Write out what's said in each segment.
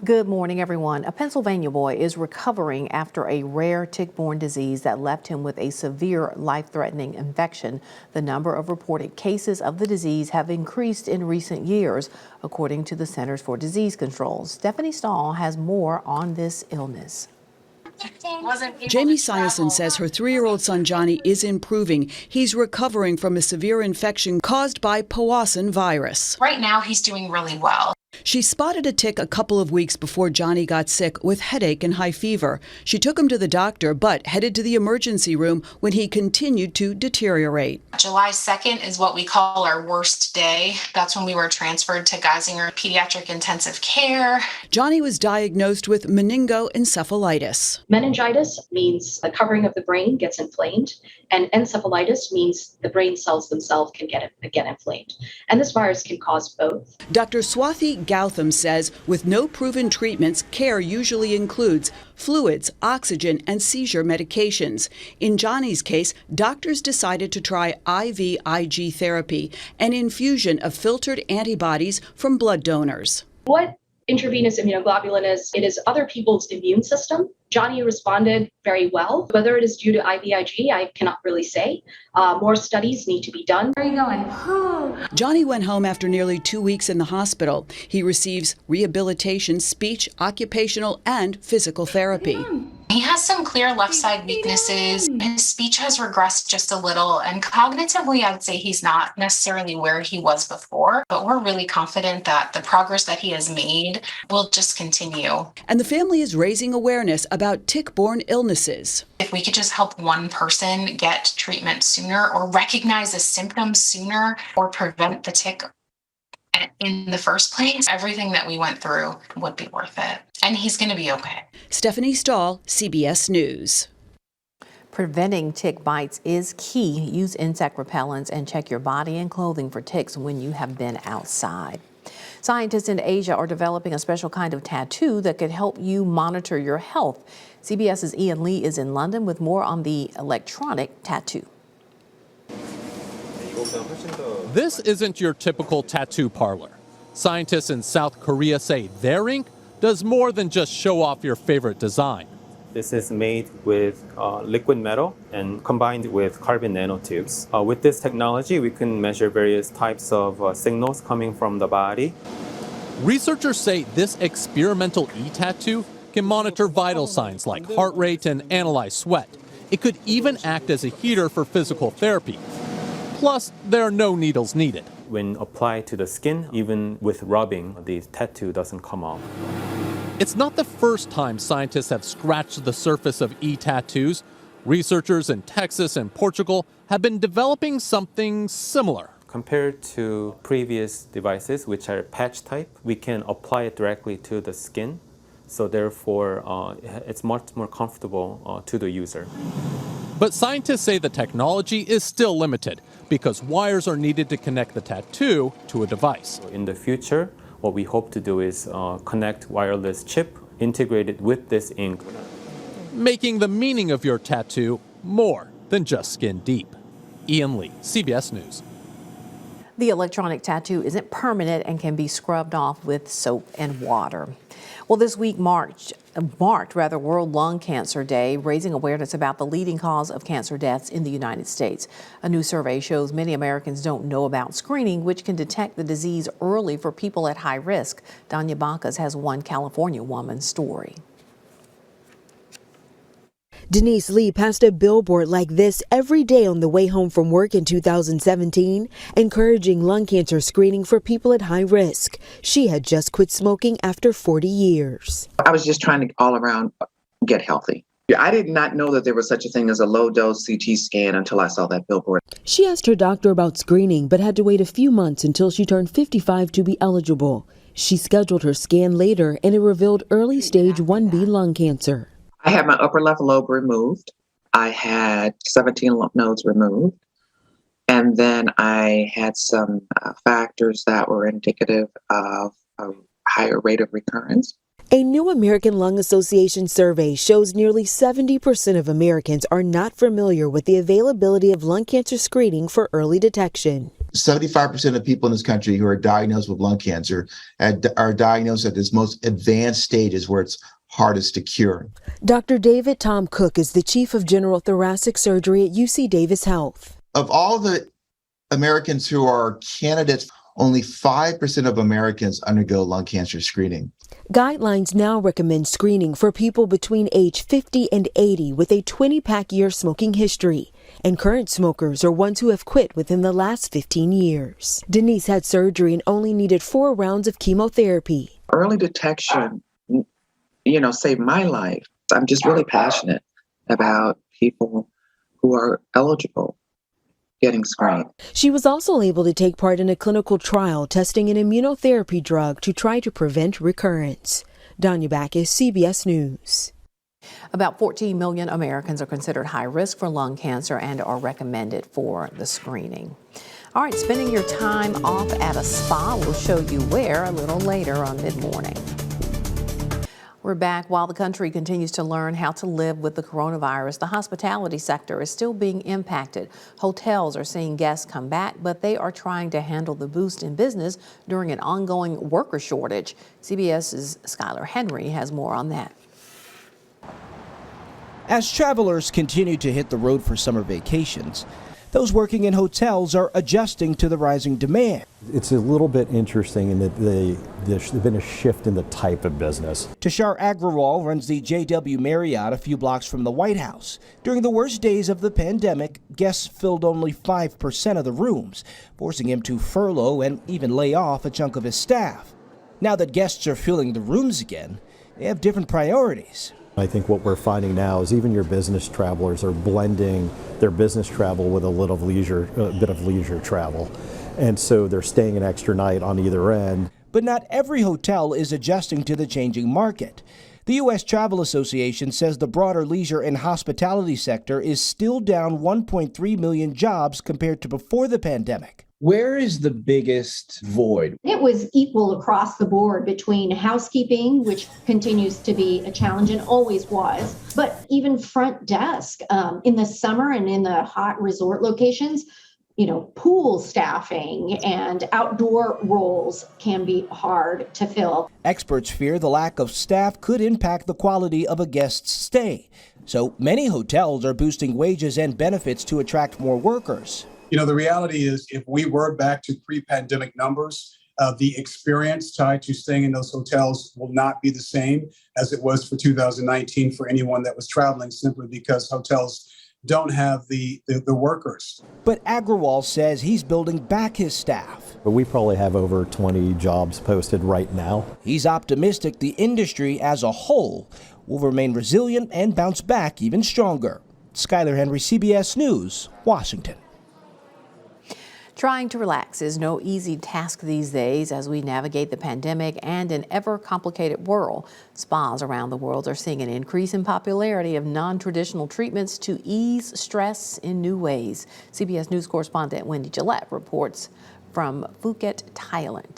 Good morning, everyone. A Pennsylvania boy is recovering after a rare tick-borne disease that left him with a severe life-threatening infection. The number of reported cases of the disease have increased in recent years, according to the Centers for Disease Control. Stephanie Stahl has more on this illness. Jamie Siason says her 3-year-old son Johnny is improving. He's recovering from a severe infection caused by Powassan virus. Right now, he's doing really well. She spotted a tick a couple of weeks before Johnny got sick with headache and high fever. She took him to the doctor, but headed to the emergency room when he continued to deteriorate. July 2nd is what we call our worst day. That's when we were transferred to Geisinger Pediatric Intensive Care. Johnny was diagnosed with meningoencephalitis. Meningitis means the covering of the brain gets inflamed, and encephalitis means the brain cells themselves can get inflamed. And this virus can cause both. Dr. Swathi Gautam says with no proven treatments, care usually includes fluids, oxygen, and seizure medications. In Johnny's case, doctors decided to try IVIG therapy, an infusion of filtered antibodies from blood donors. What intravenous immunoglobulin is, it is other people's immune system. Johnny responded very well. Whether it is due to IVIG, I cannot really say. More studies need to be done. Where are you going? Johnny went home after nearly 2 weeks in the hospital. He receives rehabilitation, speech, occupational, and physical therapy. He has some clear left side weaknesses. His speech has regressed just a little, and cognitively, I would say he's not necessarily where he was before, but we're really confident that the progress that he has made will just continue. And the family is raising awareness about tick-borne illnesses. If we could just help one person get treatment sooner, or recognize the symptoms sooner, or prevent the tick in the first place, everything that we went through would be worth it. And he's going to be okay. Stephanie Stahl, CBS News. Preventing tick bites is key. Use insect repellents and check your body and clothing for ticks when you have been outside. Scientists in Asia are developing a special kind of tattoo that could help you monitor your health. CBS's Ian Lee is in London with more on the electronic tattoo. This isn't your typical tattoo parlor. Scientists in South Korea say their ink does more than just show off your favorite design. This is made with liquid metal and combined with carbon nanotubes. With this technology, we can measure various types of signals coming from the body. Researchers say this experimental e-tattoo can monitor vital signs like heart rate and analyze sweat. It could even act as a heater for physical therapy. Plus, there are no needles needed. When applied to the skin, even with rubbing, the tattoo doesn't come off. It's not the first time scientists have scratched the surface of e-tattoos. Researchers in Texas and Portugal have been developing something similar. Compared to previous devices, which are patch type, we can apply it directly to the skin. So therefore, it's much more comfortable to the user. But scientists say the technology is still limited because wires are needed to connect the tattoo to a device. In the future, what we hope to do is connect wireless chip integrated with this ink. Making the meaning of your tattoo more than just skin deep. Ian Lee, CBS News. The electronic tattoo isn't permanent and can be scrubbed off with soap and water. Well, this week marked World Lung Cancer Day, raising awareness about the leading cause of cancer deaths in the United States. A new survey shows many Americans don't know about screening, which can detect the disease early for people at high risk. Danya Bacchus has one California woman's story. Denise Lee passed a billboard like this every day on the way home from work in 2017, encouraging lung cancer screening for people at high risk. She had just quit smoking after 40 years. I was just trying to all around get healthy. I did not know that there was such a thing as a low-dose CT scan until I saw that billboard. She asked her doctor about screening, but had to wait a few months until she turned 55 to be eligible. She scheduled her scan later, and it revealed early stage 1B lung cancer. I had my upper left lobe removed. I had 17 lymph nodes removed. And then I had some factors that were indicative of a higher rate of recurrence. A new American Lung Association survey shows nearly 70% of Americans are not familiar with the availability of lung cancer screening for early detection. 75% of people in this country who are diagnosed with lung cancer are diagnosed at its most advanced stages where it's hardest to cure. Dr. David Tom Cook is the chief of general thoracic surgery at UC Davis Health. Of all the Americans who are candidates, only 5% of Americans undergo lung cancer screening. Guidelines now recommend screening for people between age 50 and 80 with a 20-pack year smoking history. And current smokers are ones who have quit within the last 15 years. Denise had surgery and only needed 4 rounds of chemotherapy. Early detection, saved my life. I'm just really passionate about people who are eligible getting screened. She was also able to take part in a clinical trial testing an immunotherapy drug to try to prevent recurrence. Danya Backus, CBS News. About 14 million Americans are considered high risk for lung cancer and are recommended for the screening. All right, spending your time off at a spa. We'll show you where a little later on Mid-Morning. We're back. While the country continues to learn how to live with the coronavirus, the hospitality sector is still being impacted. Hotels are seeing guests come back, but they are trying to handle the boost in business during an ongoing worker shortage. CBS's Skylar Henry has more on that. As travelers continue to hit the road for summer vacations, those working in hotels are adjusting to the rising demand. It's a little bit interesting in that there's been a shift in the type of business. Tushar Agrawal runs the JW Marriott a few blocks from the White House. During the worst days of the pandemic, guests filled only 5% of the rooms, forcing him to furlough and even lay off a chunk of his staff. Now that guests are filling the rooms again, they have different priorities. I think what we're finding now is even your business travelers are blending their business travel with a bit of leisure travel. And so they're staying an extra night on either end. But not every hotel is adjusting to the changing market. The U.S. Travel Association says the broader leisure and hospitality sector is still down 1.3 million jobs compared to before the pandemic. Where is the biggest void? It was equal across the board between housekeeping, which continues to be a challenge and always was, but even front desk in the summer and in the hot resort locations, pool staffing and outdoor roles can be hard to fill. Experts fear the lack of staff could impact the quality of a guest's stay. So many hotels are boosting wages and benefits to attract more workers. The reality is if we were back to pre-pandemic numbers, the experience tied to staying in those hotels will not be the same as it was for 2019 for anyone that was traveling, simply because hotels don't have the workers. But Agrawal says he's building back his staff. But we probably have over 20 jobs posted right now. He's optimistic the industry as a whole will remain resilient and bounce back even stronger. Skylar Henry, CBS News, Washington. Trying to relax is no easy task these days as we navigate the pandemic and an ever-complicated world. Spas around the world are seeing an increase in popularity of non-traditional treatments to ease stress in new ways. CBS News correspondent Wendy Gillette reports from Phuket, Thailand.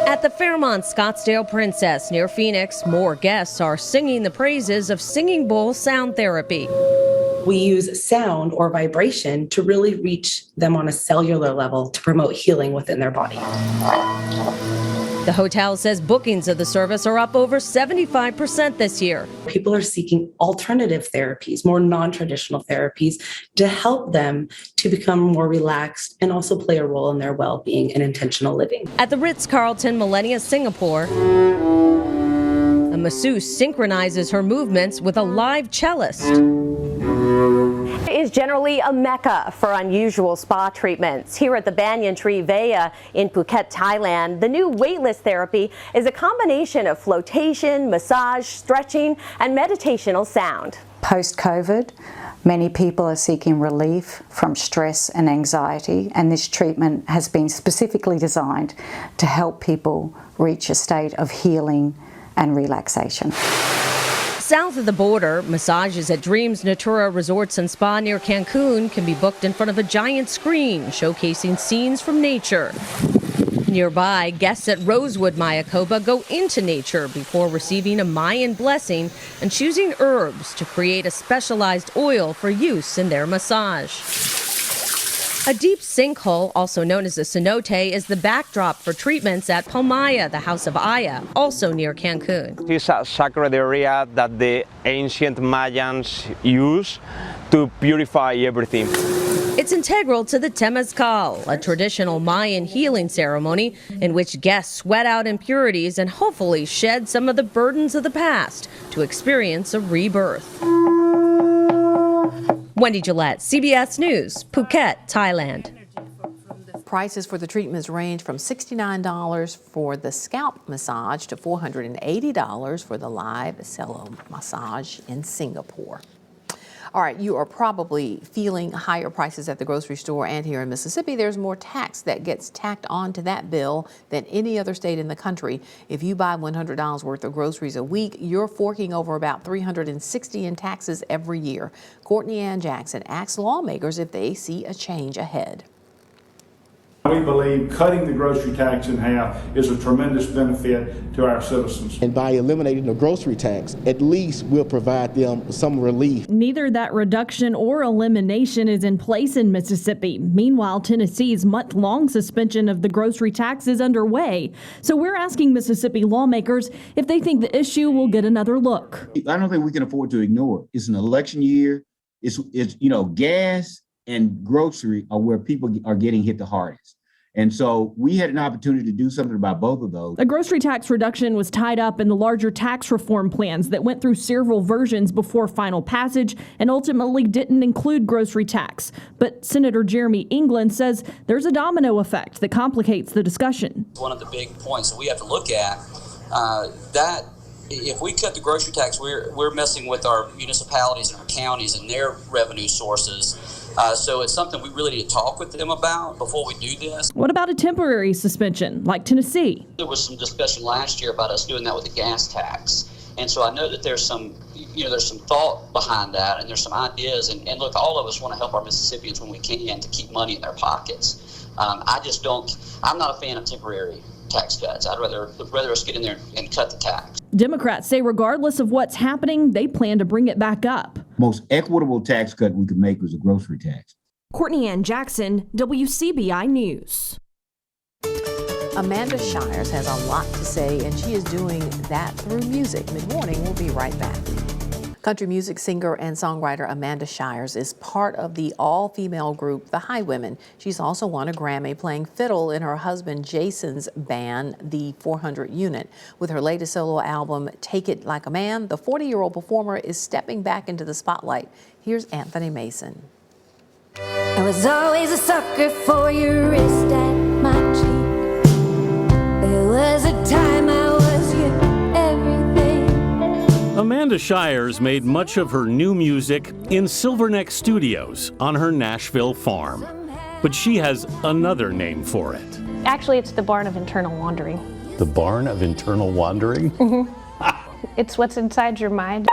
At the Fairmont Scottsdale Princess near Phoenix, more guests are singing the praises of singing bowl sound therapy. We use sound or vibration to really reach them on a cellular level to promote healing within their body. The hotel says bookings of the service are up over 75% this year. People are seeking alternative therapies, more non-traditional therapies, to help them to become more relaxed and also play a role in their well-being and intentional living. At the Ritz-Carlton Millenia, Singapore, a masseuse synchronizes her movements with a live cellist. It is generally a mecca for unusual spa treatments. Here at the Banyan Tree Vea in Phuket, Thailand, the new weightless therapy is a combination of flotation, massage, stretching, and meditational sound. Post-COVID, many people are seeking relief from stress and anxiety, and this treatment has been specifically designed to help people reach a state of healing and relaxation. South of the border, massages at Dreams Natura Resorts and Spa near Cancun can be booked in front of a giant screen showcasing scenes from nature. Nearby, guests at Rosewood Mayakoba go into nature before receiving a Mayan blessing and choosing herbs to create a specialized oil for use in their massage. A deep sinkhole, also known as a cenote, is the backdrop for treatments at Palmaya, the House of Aya, also near Cancun. This is a sacred area that the ancient Mayans used to purify everything. It's integral to the Temazcal, a traditional Mayan healing ceremony in which guests sweat out impurities and hopefully shed some of the burdens of the past to experience a rebirth. Wendy Gillette, CBS News, Phuket, Thailand. Prices for the treatments range from $69 for the scalp massage to $480 for the live cello massage in Singapore. All right, you are probably feeling higher prices at the grocery store, and here in Mississippi, there's more tax that gets tacked onto that bill than any other state in the country. If you buy $100 worth of groceries a week, you're forking over about $360 in taxes every year. Courtney Ann Jackson asks lawmakers if they see a change ahead. We believe cutting the grocery tax in half is a tremendous benefit to our citizens. And by eliminating the grocery tax, at least we'll provide them some relief. Neither that reduction or elimination is in place in Mississippi. Meanwhile, Tennessee's month-long suspension of the grocery tax is underway. So we're asking Mississippi lawmakers if they think the issue will get another look. I don't think we can afford to ignore it. It's an election year. It's gas and grocery are where people are getting hit the hardest. And so we had an opportunity to do something about both of those. A grocery tax reduction was tied up in the larger tax reform plans that went through several versions before final passage and ultimately didn't include grocery tax. But Senator Jeremy England says there's a domino effect that complicates the discussion. One of the big points that we have to look at that if we cut the grocery tax, we're messing with our municipalities and our counties and their revenue sources. So it's something we really need to talk with them about before we do this. What about a temporary suspension like Tennessee? There was some discussion last year about us doing that with the gas tax. And so I know that there's some thought behind that and there's some ideas. And look, all of us want to help our Mississippians when we can to keep money in their pockets. I'm not a fan of temporary tax cuts. I'd rather us get in there and cut the tax. Democrats say regardless of what's happening, they plan to bring it back up. Most equitable tax cut we could make was a grocery tax. Courtney Ann Jackson, WCBI News. Amanda Shires has a lot to say, and she is doing that through music. Mid-morning, we'll be right back. Country music singer and songwriter Amanda Shires is part of the all-female group, the Highwomen. She's also won a Grammy playing fiddle in her husband Jason's band, the 400 Unit. With her latest solo album, Take It Like a Man, the 40-year-old performer is stepping back into the spotlight. Here's Anthony Mason. I was always a sucker for your wrist at my cheek. There was a time I was your everything. Amanda Shires made much of her new music in Silverneck Studios on her Nashville farm. But she has another name for it. Actually, it's the Barn of Internal Wandering. The Barn of Internal Wandering? Mm-hmm. It's what's inside your mind.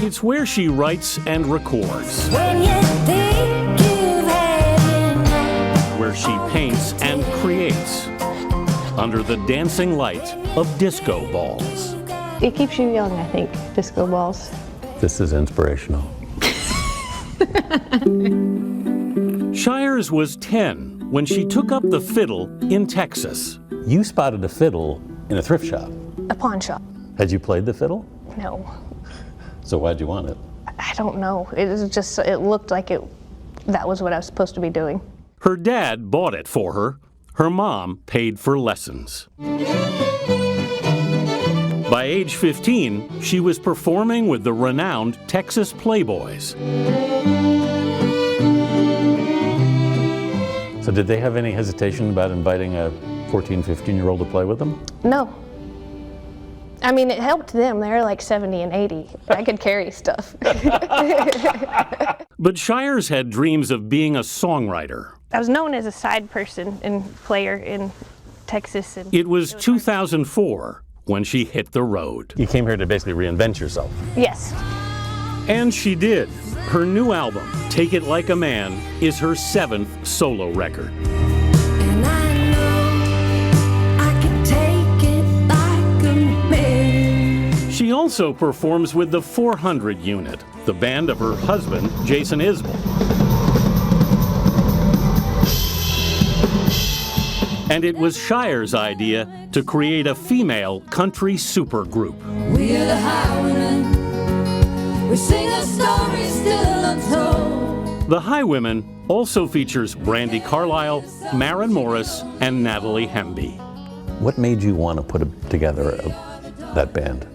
It's where she writes and records. When you think you've had enough. Where she paints and creates. Under the dancing light of disco balls. It keeps you young, I think, disco balls. This is inspirational. Shires was 10 when she took up the fiddle in Texas. You spotted a fiddle in a thrift shop. A pawn shop. Had you played the fiddle? No. So why'd you want it? I don't know. It looked like that was what I was supposed to be doing. Her dad bought it for her. Her mom paid for lessons. By age 15, she was performing with the renowned Texas Playboys. So did they have any hesitation about inviting a 14, 15-year-old to play with them? No. I mean, it helped them. They're like 70 and 80. I could carry stuff. But Shires had dreams of being a songwriter. I was known as a side person and player in Texas. And it was 2004 when she hit the road. You came here to basically reinvent yourself. Yes. And she did. Her new album, Take It Like a Man, is her 7th solo record. And I know I can take it like a man. She also performs with the 400 Unit, the band of her husband, Jason Isbell. And it was Shires' idea to create a female country supergroup. We are the Highwomen. We sing a story still untold. The Highwomen also features Brandi Carlile, Maren Morris, and Natalie Hemby. What made you want to put together that band?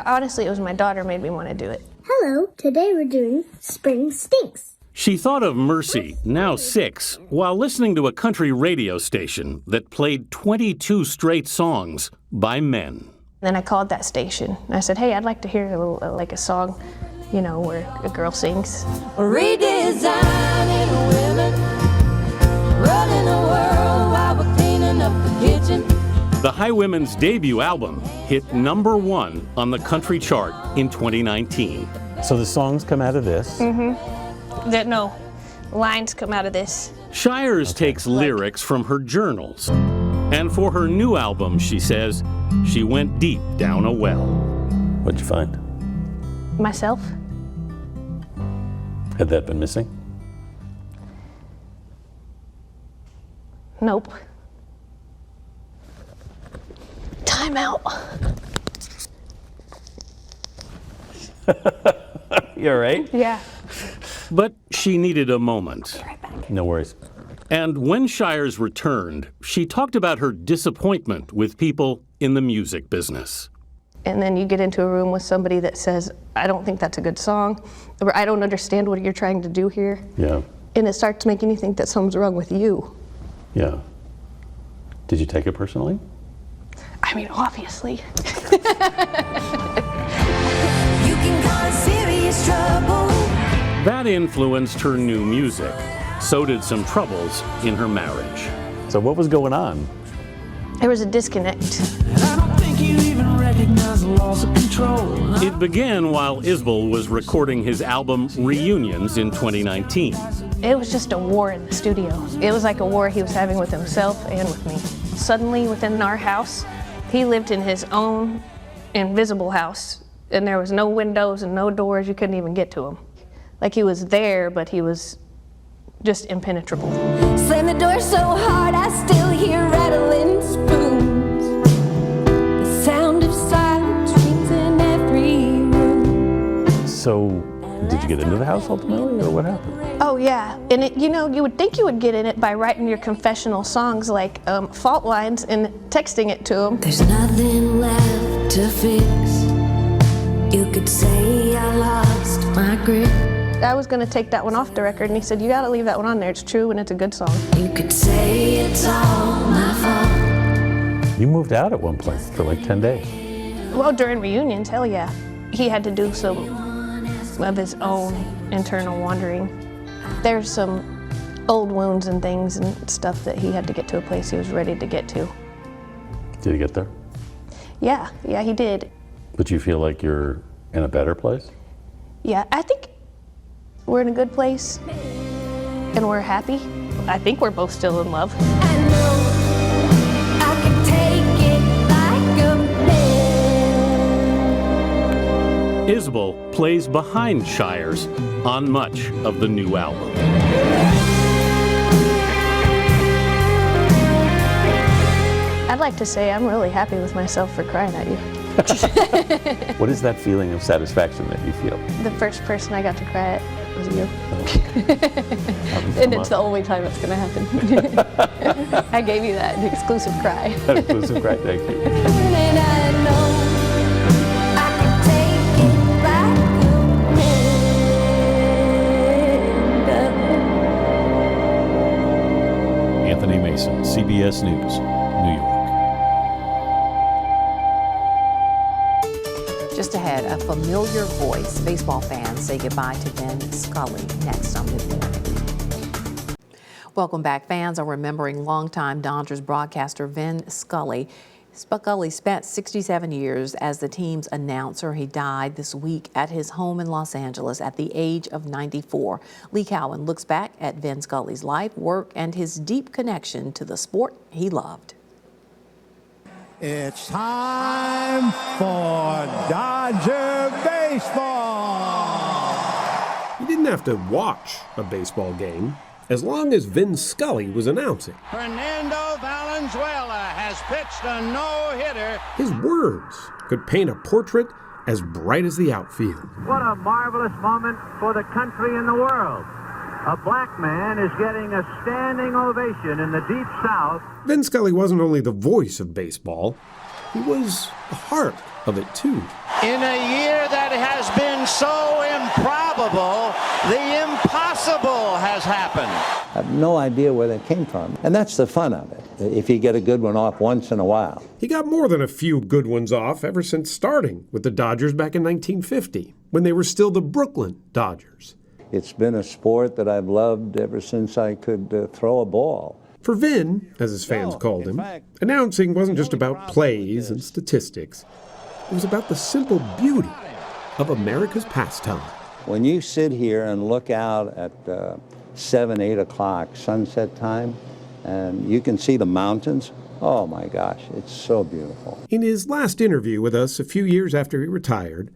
Honestly, it was my daughter made me want to do it. Hello, today we're doing Spring Stinks. She thought of Mercy, now 6, while listening to a country radio station that played 22 straight songs by men. Then I called that station. And I said, hey, I'd like to hear a little, like a song, you know, where a girl sings. Redesigning women, running the world while we're cleaning up the kitchen. The Highwomen's debut album hit #1 on the country chart in 2019. So the songs come out of this? Mm-hmm. No, lines come out of this. Shires takes lyrics from her journals. And for her new album, she says, she went deep down a well. What'd you find? Myself. Had that been missing? Nope. Time out. You all right? Yeah. But she needed a moment. Be right back. No worries. And when Shires returned, she talked about her disappointment with people in the music business. And then you get into a room with somebody that says, I don't think that's a good song, or I don't understand what you're trying to do here. Yeah. And it starts making you think that something's wrong with you. Yeah. Did you take it personally? I mean, obviously. You can cause serious trouble. That influenced her new music. So did some troubles in her marriage. So what was going on? There was a disconnect. I don't think you even recognize the loss of control. It began while Isbell was recording his album Reunions in 2019. It was just a war in the studio. It was like a war he was having with himself and with me. Suddenly, within our house, he lived in his own invisible house, and there was no windows and no doors. You couldn't even get to him. Like he was there, but he was just impenetrable. Slam the door so hard I still hear rattling spoons. The sound of silence rings in every room. So did you get into the house ultimately, or what happened? Oh yeah, and it, you know, you would think you would get in it by writing your confessional songs like fault lines and texting it to him. There's nothing left to fix. You could say I lost my grip. I was gonna take that one off the record, and he said, you gotta leave that one on there. It's true and it's a good song. You could say it's all my fault. You moved out at one point for like 10 days. Well, during reunions, hell yeah. He had to do some of his own internal wandering. There's some old wounds and things and stuff that he had to get to a place he was ready to get to. Did he get there? Yeah, he did. But you feel like you're in a better place? Yeah, I think we're in a good place and we're happy. I think we're both still in love. I know I can take it like a man. Isbell plays behind Shires on much of the new album. I'd like to say I'm really happy with myself for crying at you. What is that feeling of satisfaction that you feel? The first person I got to cry at was you. And it's the only time it's going to happen. I gave you that exclusive cry. That exclusive cry, thank you. And I know I can take it like a man. Anthony Mason, CBS News, New York. Just ahead, a familiar voice. Baseball fans say goodbye to Vin Scully next on Mid Morning. Welcome back. Fans are remembering longtime Dodgers broadcaster Vin Scully. Scully spent 67 years as the team's announcer. He died this week at his home in Los Angeles at the age of 94. Lee Cowan looks back at Vin Scully's life, work, and his deep connection to the sport he loved. It's time for Dodger baseball. You didn't have to watch a baseball game as long as Vin Scully was announcing. Fernando Valenzuela has pitched a no-hitter. His words could paint a portrait as bright as the outfield. What a marvelous moment for the country and the world. A black man is getting a standing ovation in the Deep South. Vin Scully wasn't only the voice of baseball, he was the heart of it too. In a year that has been so improbable, the impossible has happened. I have no idea where that came from. And that's the fun of it, if you get a good one off once in a while. He got more than a few good ones off ever since starting with the Dodgers back in 1950, when they were still the Brooklyn Dodgers. It's been a sport that I've loved ever since I could throw a ball. For Vin, as his fans called him, announcing wasn't just about plays and statistics. It was about the simple beauty of America's pastime. When you sit here and look out at 7, 8 o'clock sunset time, and you can see the mountains, oh my gosh, it's so beautiful. In his last interview with us a few years after he retired,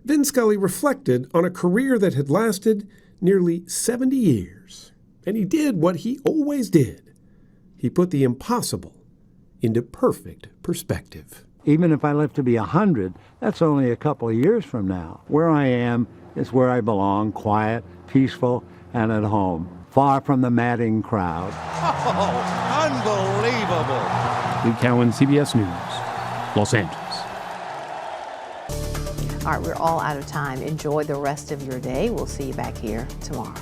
Vin Scully reflected on a career that had lasted nearly 70 years. And he did what he always did. He put the impossible into perfect perspective. Even if I live to be 100, that's only a couple of years from now. Where I am is where I belong, quiet, peaceful, and at home, far from the madding crowd. Oh, unbelievable. Lee Cowan, CBS News, Los Angeles. All right, we're all out of time. Enjoy the rest of your day. We'll see you back here tomorrow.